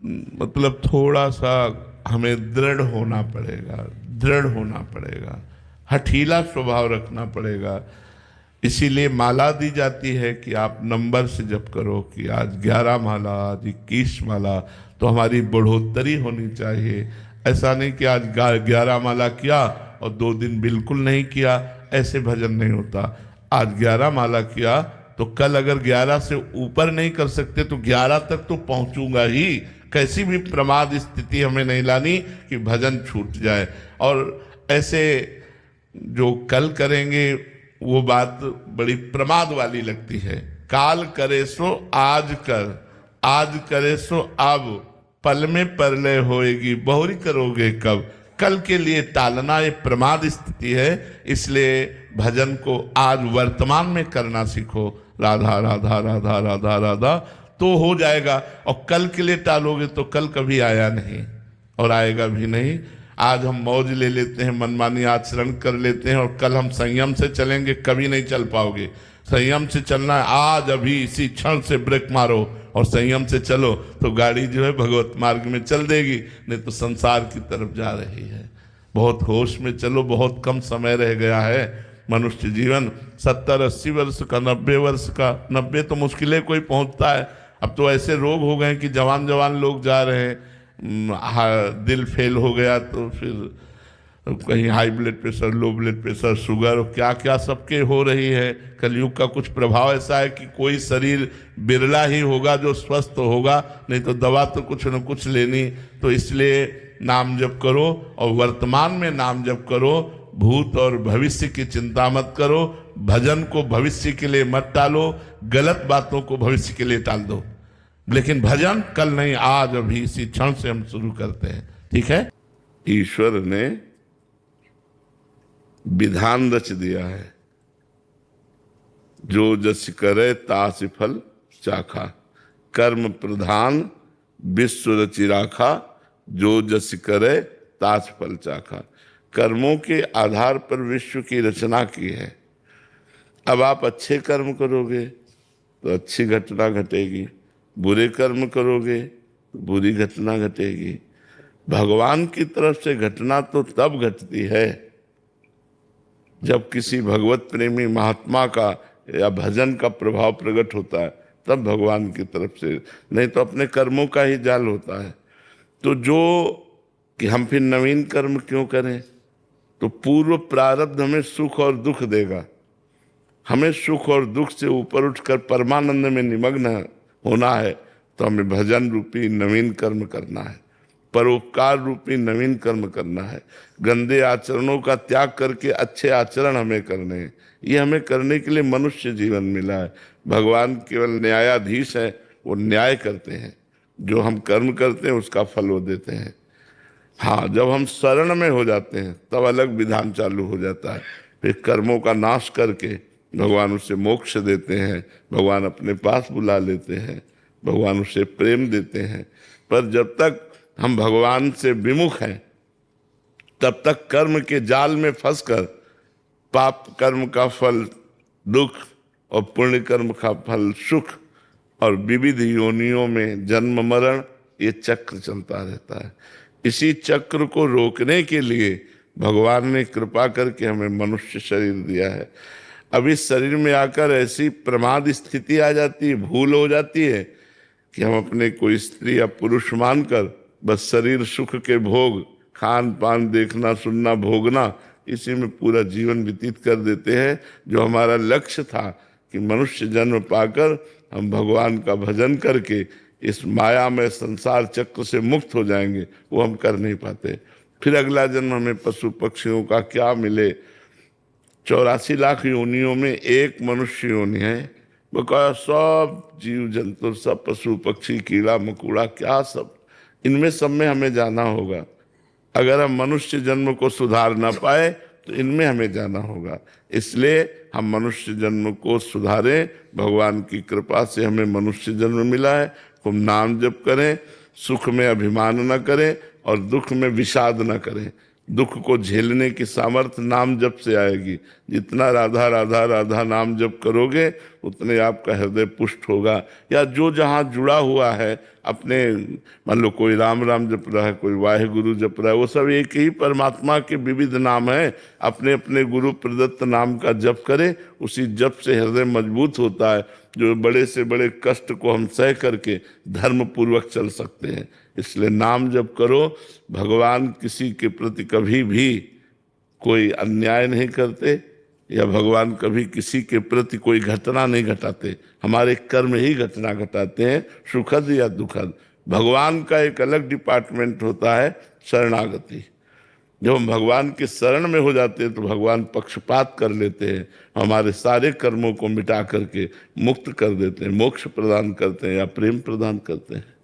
मतलब थोड़ा सा हमें दृढ़ होना पड़ेगा, दृढ़ होना पड़ेगा, हठीला स्वभाव रखना पड़ेगा। इसीलिए माला दी जाती है कि आप नंबर से जप करो कि आज 11 माला, आज 21 माला, तो हमारी बढ़ोतरी होनी चाहिए। ऐसा नहीं कि आज 11 माला किया और 2 दिन बिल्कुल नहीं किया, ऐसे भजन नहीं होता। आज 11 माला किया तो कल अगर 11 से ऊपर नहीं कर सकते तो 11 तक तो पहुंचूंगा ही। कैसी भी प्रमाद स्थिति हमें नहीं लानी कि भजन छूट जाए। और ऐसे जो कल करेंगे वो बात बड़ी प्रमाद वाली लगती है। काल करे सो आज कर, आज करे सो अब, पल में परलय होएगी, बहुरी करोगे कब। कल के लिए टालना ये प्रमाद स्थिति है। इसलिए भजन को आज वर्तमान में करना सीखो। राधा राधा राधा राधा राधा तो हो जाएगा। और कल के लिए टालोगे तो कल कभी आया नहीं और आएगा भी नहीं। आज हम मौज ले लेते हैं, मनमानी आचरण कर लेते हैं, और कल हम संयम से चलेंगे, कभी नहीं चल पाओगे। संयम से चलना है, आज अभी इसी क्षण से ब्रेक मारो और संयम से चलो तो गाड़ी जो है भगवत मार्ग में चल देगी, नहीं तो संसार की तरफ जा रही है। बहुत होश में चलो, बहुत कम समय रह गया है। मनुष्य जीवन 70-80 वर्ष का, 90 वर्ष का, 90 तो मुश्किलें कोई पहुंचता है। अब तो ऐसे रोग हो गए कि जवान जवान लोग जा रहे हैं। दिल फेल हो गया तो फिर कहीं high blood pressure, low blood pressure, sugar, क्या क्या सबके हो रही है। कलयुग का कुछ प्रभाव ऐसा है कि कोई शरीर बिरला ही होगा जो स्वस्थ होगा, नहीं तो दवा तो कुछ न कुछ लेनी। तो इसलिए नाम जप करो और वर्तमान में नाम जप करो। भूत और भविष्य की चिंता मत करो। भजन को भविष्य के लिए मत टालो, गलत बातों को भविष्य के लिए टाल दो। लेकिन भजन कल नहीं, आज अभी इसी क्षण से हम शुरू करते हैं। ठीक है। ईश्वर ने विधान रच दिया है, जो जस करे तास फल चाखा, कर्म प्रधान विश्व रचि राखा, जो जस करे तास फल चाखा। कर्मों के आधार पर विश्व की रचना की है। अब आप अच्छे कर्म करोगे तो अच्छी घटना घटेगी, बुरे कर्म करोगे तो बुरी घटना घटेगी। भगवान की तरफ से घटना तो तब घटती है जब किसी भगवत प्रेमी महात्मा का या भजन का प्रभाव प्रकट होता है, तब भगवान की तरफ से, नहीं तो अपने कर्मों का ही जाल होता है। तो जो कि हम फिर नवीन कर्म क्यों करें, तो पूर्व प्रारब्ध हमें सुख और दुख देगा। हमें सुख और दुख से ऊपर उठकर परमानंद में निमग्न होना है, तो हमें भजन रूपी नवीन कर्म करना है, परोपकार रूपी नवीन कर्म करना है। गंदे आचरणों का त्याग करके अच्छे आचरण हमें करने हैं। ये हमें करने के लिए मनुष्य जीवन मिला है। भगवान केवल न्यायाधीश है, वो न्याय करते हैं। जो हम कर्म करते हैं उसका फल वो देते हैं। हाँ, जब हम शरण में हो जाते हैं तब अलग विधान चालू हो जाता है। फिर कर्मों का नाश करके भगवान उसे मोक्ष देते हैं, भगवान अपने पास बुला लेते हैं, भगवान उसे प्रेम देते हैं। पर जब तक हम भगवान से विमुख हैं तब तक कर्म के जाल में फंसकर पाप कर्म का फल दुख और पुण्य कर्म का फल सुख और विविध योनियों में जन्म मरण, ये चक्र चलता रहता है। इसी चक्र को रोकने के लिए भगवान ने कृपा करके हमें मनुष्य शरीर दिया है। अब इस शरीर में आकर ऐसी प्रमाद स्थिति आ जाती है, भूल हो जाती है कि हम अपने कोई स्त्री या पुरुष मानकर बस शरीर सुख के भोग, खान पान, देखना सुनना, भोगना, इसी में पूरा जीवन व्यतीत कर देते हैं। जो हमारा लक्ष्य था कि मनुष्य जन्म पाकर हम भगवान का भजन करके इस माया में संसार चक्र से मुक्त हो जाएंगे, वो हम कर नहीं पाते। फिर अगला जन्म हमें पशु पक्षियों का क्या मिले। 84 लाख योनियों में एक मनुष्य योनि है, बकाया सब जीव जंतु, सब पशु पक्षी, कीड़ा मकोड़ा, क्या सब, इनमें सब में हमें जाना होगा। अगर हम मनुष्य जन्म को सुधार ना पाए तो इनमें हमें जाना होगा। इसलिए हम मनुष्य जन्म को सुधारें। भगवान की कृपा से हमें मनुष्य जन्म मिला है। खूब नाम जप करें, सुख में अभिमान न करें और दुख में विषाद न करें। दुख को झेलने की सामर्थ्य नाम जप से आएगी। जितना राधा राधा राधा नाम जप करोगे उतने आपका हृदय पुष्ट होगा। या जो जहाँ जुड़ा हुआ है अपने, मान लो कोई राम राम जप रहा है, कोई वाहेगुरु जप रहा है, वो सब एक ही परमात्मा के विविध नाम है। अपने अपने गुरु प्रदत्त नाम का जप करे, उसी जप से हृदय मजबूत होता है। जो बड़े से बड़े कष्ट को हम सह करके धर्म पूर्वक चल सकते हैं। इसलिए नाम जप करो। भगवान किसी के प्रति कभी भी कोई अन्याय नहीं करते, या भगवान कभी किसी के प्रति कोई घटना नहीं घटाते। हमारे कर्म ही घटना घटाते हैं, सुखद या दुखद। भगवान का एक अलग डिपार्टमेंट होता है, शरणागति। जब हम भगवान के शरण में हो जाते हैं तो भगवान पक्षपात कर लेते हैं, हमारे सारे कर्मों को मिटा करके मुक्त कर देते हैं, मोक्ष प्रदान करते हैं या प्रेम प्रदान करते हैं।